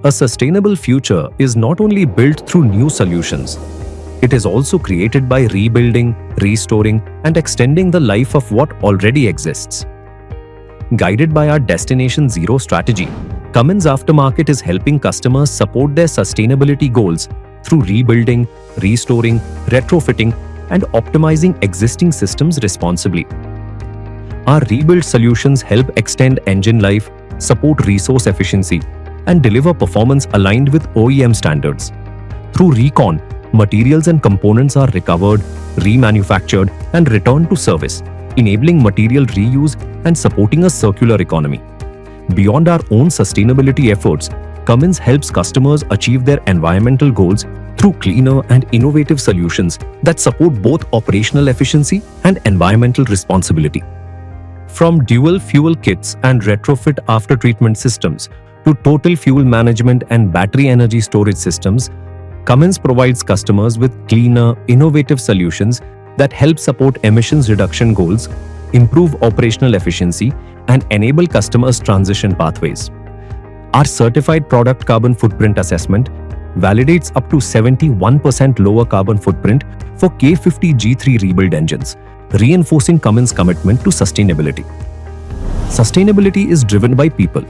A sustainable future is not only built through new solutions, it is also created by rebuilding, restoring, and extending the life of what already exists. Guided by our Destination Zero strategy, Cummins Aftermarket is helping customers support their sustainability goals through rebuilding, restoring, retrofitting, and optimizing existing systems responsibly. Our rebuild solutions help extend engine life, support resource efficiency, and deliver performance aligned with OEM standards. Through recon, materials and components are recovered, remanufactured, and returned to service, enabling material reuse and supporting a circular economy. Beyond our own sustainability efforts, Cummins helps customers achieve their environmental goals through cleaner and innovative solutions that support both operational efficiency and environmental responsibility. From dual fuel kits and retrofit after-treatment systems to total fuel management and battery energy storage systems, Cummins provides customers with cleaner, innovative solutions that help support emissions reduction goals, improve operational efficiency, and enable customers' transition pathways. Our certified product carbon footprint assessment validates up to 71% lower carbon footprint for K50G3 rebuild engines, reinforcing Cummins' commitment to sustainability. Sustainability is driven by people.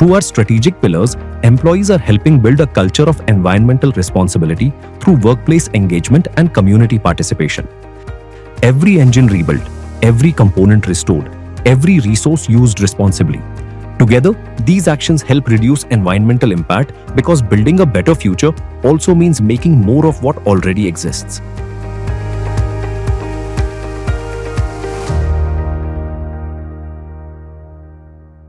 Through our strategic pillars, employees are helping build a culture of environmental responsibility through workplace engagement and community participation. Every engine rebuilt, every component restored, every resource used responsibly. Together, these actions help reduce environmental impact because building a better future also means making more of what already exists.